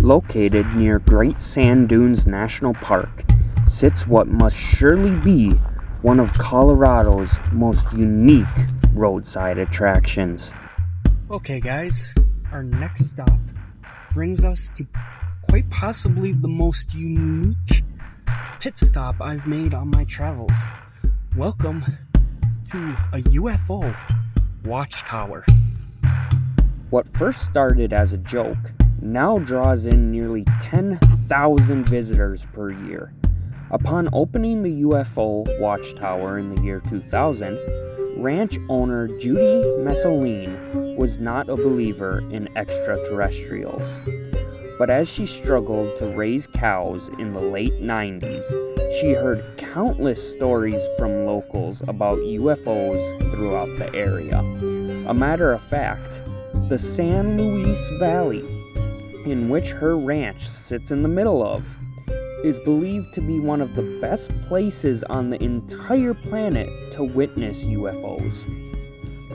Located near Great Sand Dunes National Park sits what must surely be one of Colorado's most unique roadside attractions. Okay guys, our next stop brings us to quite possibly the most unique pit stop I've made on my travels. Welcome to a UFO Watchtower. What first started as a joke now draws in nearly 10,000 visitors per year. Upon opening the UFO Watchtower in the year 2000, ranch owner Judy Messeline was not a believer in extraterrestrials. But as she struggled to raise cows in the late 90s, she heard countless stories from locals about UFOs throughout the area. A matter of fact, the San Luis Valley, in which her ranch sits in the middle of, is believed to be one of the best places on the entire planet to witness UFOs,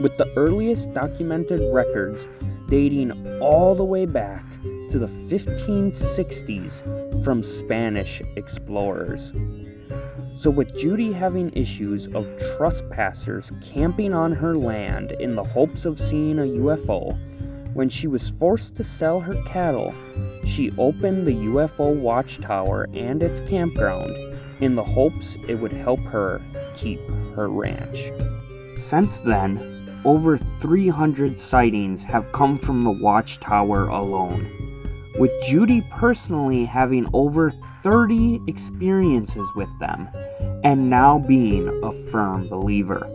with the earliest documented records dating all the way back to the 1560s from Spanish explorers. So with Judy having issues of trespassers camping on her land in the hopes of seeing a UFO, when she was forced to sell her cattle, she opened the UFO Watchtower and its campground in the hopes it would help her keep her ranch. Since then, over 300 sightings have come from the Watchtower alone, with Judy personally having over 30 experiences with them, and now being a firm believer.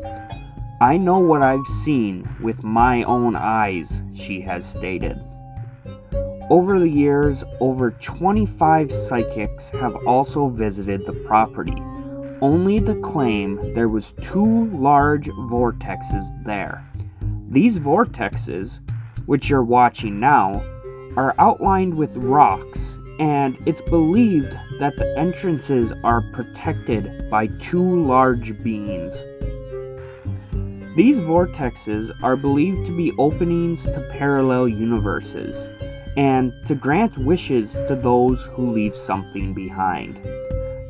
I know what I've seen with my own eyes, she has stated. Over the years, over 25 psychics have also visited the property, only to claim there was 2 large vortexes there. These vortexes, which you're watching now, are outlined with rocks, and it's believed that the entrances are protected by 2 large beings. These vortexes are believed to be openings to parallel universes, and to grant wishes to those who leave something behind.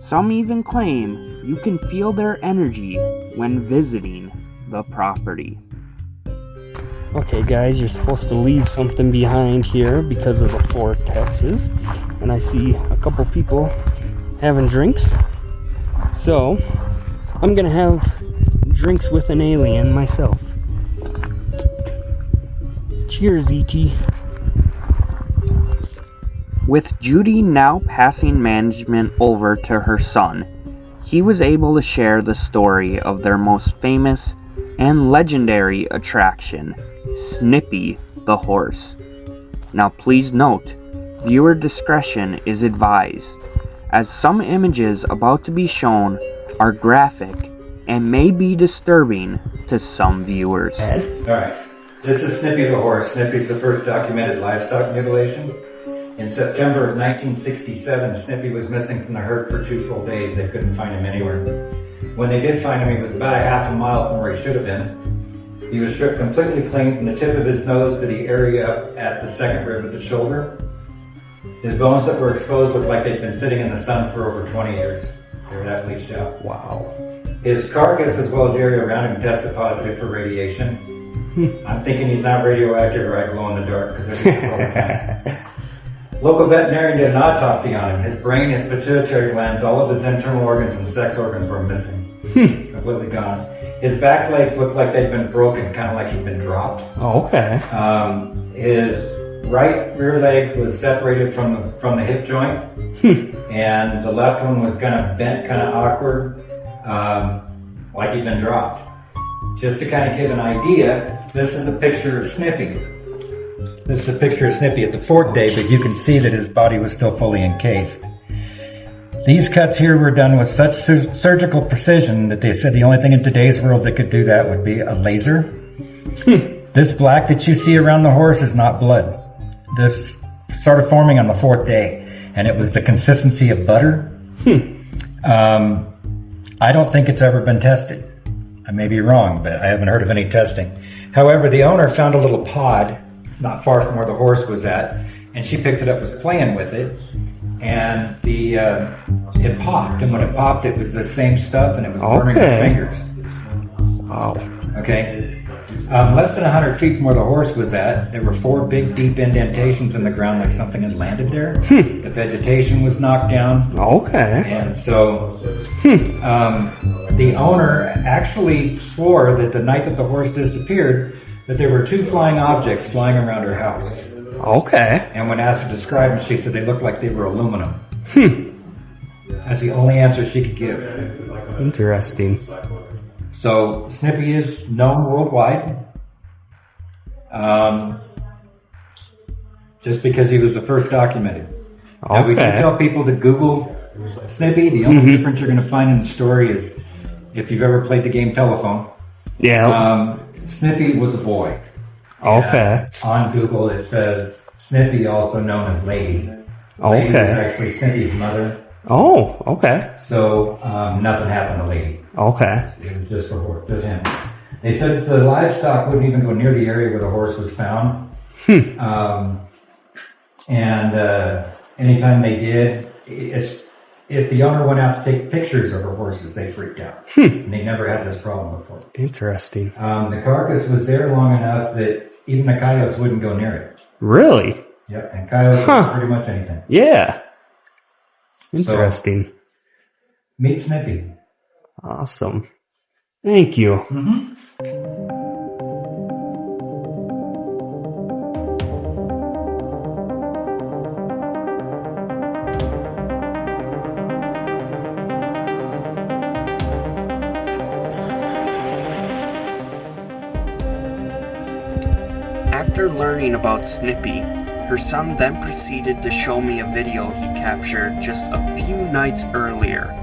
Some even claim you can feel their energy when visiting the property. Okay guys, you're supposed to leave something behind here because of the vortexes, and I see a couple people having drinks, so I'm gonna have drinks with an alien myself. Cheers, E.T. With Judy now passing management over to her son, he was able to share the story of their most famous and legendary attraction, Snippy the horse. Now please note, viewer discretion is advised, as some images about to be shown are graphic and may be disturbing to some viewers. Alright, this is Snippy the horse. Snippy's the first documented livestock mutilation. In September of 1967, Snippy was missing from the herd for 2 full days. They couldn't find him anywhere. When they did find him, he was about a half a mile from where he should have been. He was stripped completely clean from the tip of his nose to the area at the second rib of the shoulder. His bones that were exposed looked like they'd been sitting in the sun for over 20 years. They were that bleached out. Wow. His carcass, as well as the area around him, tested positive for radiation. I'm thinking he's not radioactive or I glow in the dark because I do this all the time. Local veterinarian did an autopsy on him. His brain, his pituitary glands, all of his internal organs and sex organs were missing. Completely gone. His back legs looked like they'd been broken, kind of like he'd been dropped. Oh, okay. His right rear leg was separated from the hip joint, and the left one was kind of bent, kind of awkward, like he'd been dropped. Just to kind of give an idea, this is a picture of Snippy. This is a picture of Snippy at the 4th day, but you can see that his body was still fully encased. These cuts here were done with such surgical precision that they said the only thing in today's world that could do that would be a laser. This black that you see around the horse is not blood. This started forming on the 4th day, and it was the consistency of butter. I don't think it's ever been tested. I may be wrong, but I haven't heard of any testing. However, the owner found a little pod not far from where the horse was at, and she picked it up, was playing with it, and it popped, and when it popped, it was the same stuff, and it was burning her fingers. Wow. Okay. Less than 100 feet from where the horse was at, there were 4 big, deep indentations in the ground, like something had landed there. The vegetation was knocked down. Okay. And so, the owner actually swore that the night that the horse disappeared, that there were 2 flying objects flying around her house. Okay. And when asked to describe them, she said they looked like they were aluminum. That's the only answer she could give. Interesting. So Snippy is known worldwide, just because he was the first documented. Now we can tell people to Google Snippy. The only difference you're going to find in the story is if you've ever played the game Telephone. Yeah. Snippy was a boy. Okay. On Google it says Snippy, also known as Lady. Lady was actually Snippy's mother. Oh, okay. So nothing happened to Lady. Okay. It was just the horse, just him. They said the livestock wouldn't even go near the area where the horse was found. Anytime they did, if the owner went out to take pictures of her horses, they freaked out. And they never had this problem before. Interesting. The carcass was there long enough that even the coyotes wouldn't go near it. Really? Yep, and coyotes will pretty much anything. Yeah. Interesting. So, meet Snippy. Awesome. Thank you. After learning about Snippy, her son then proceeded to show me a video he captured just a few nights earlier.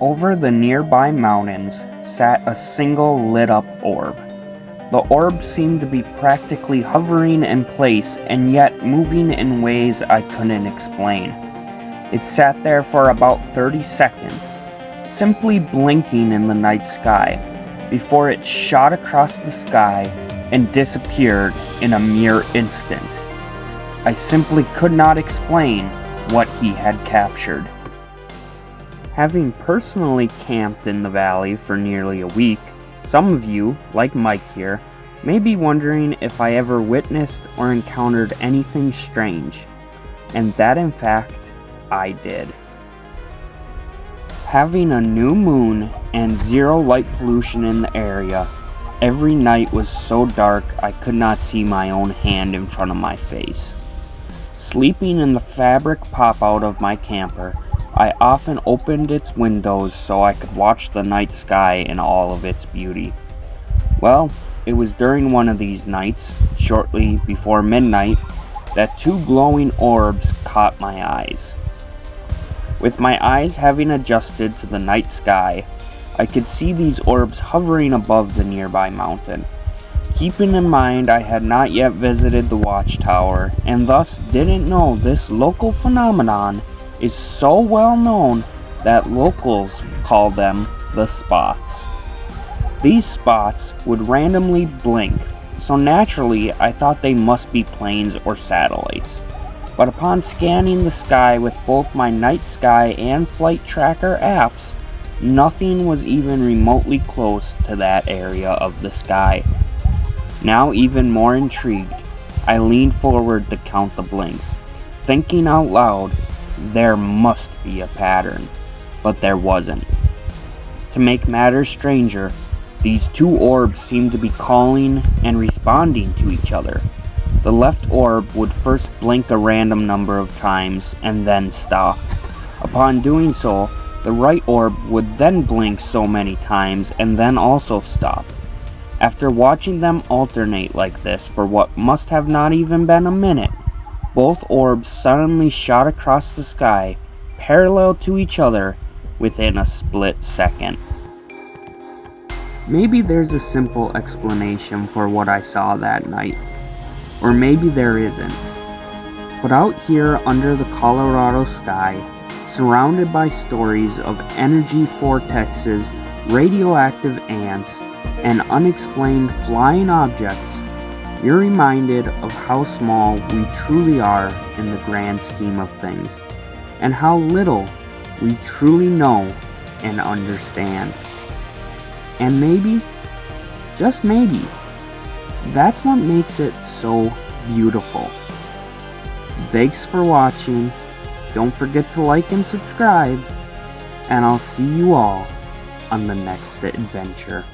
Over the nearby mountains sat a single lit-up orb. The orb seemed to be practically hovering in place and yet moving in ways I couldn't explain. It sat there for about 30 seconds, simply blinking in the night sky, before it shot across the sky and disappeared in a mere instant. I simply could not explain what he had captured. Having personally camped in the valley for nearly a week, some of you, like Mike here, may be wondering if I ever witnessed or encountered anything strange, and that in fact, I did. Having a new moon and zero light pollution in the area, every night was so dark I could not see my own hand in front of my face. Sleeping in the fabric pop-out of my camper, I often opened its windows so I could watch the night sky in all of its beauty. Well, it was during one of these nights, shortly before midnight, that 2 glowing orbs caught my eyes. With my eyes having adjusted to the night sky, I could see these orbs hovering above the nearby mountain. Keeping in mind I had not yet visited the Watchtower, and thus didn't know this local phenomenon is so well known that locals call them the spots. These spots would randomly blink, so naturally I thought they must be planes or satellites. But upon scanning the sky with both my night sky and flight tracker apps, nothing was even remotely close to that area of the sky. Now even more intrigued, I leaned forward to count the blinks, thinking out loud, there must be a pattern, but there wasn't. To make matters stranger, these 2 orbs seemed to be calling and responding to each other. The left orb would first blink a random number of times and then stop. Upon doing so, the right orb would then blink so many times and then also stop. After watching them alternate like this for what must have not even been a minute, both orbs suddenly shot across the sky, parallel to each other, within a split second. Maybe there's a simple explanation for what I saw that night, or maybe there isn't. But out here under the Colorado sky, surrounded by stories of energy vortexes, radioactive ants, and unexplained flying objects, you're reminded of how small we truly are in the grand scheme of things, and how little we truly know and understand. And maybe, just maybe, that's what makes it so beautiful. Thanks for watching. Don't forget to like and subscribe, and I'll see you all on the next adventure.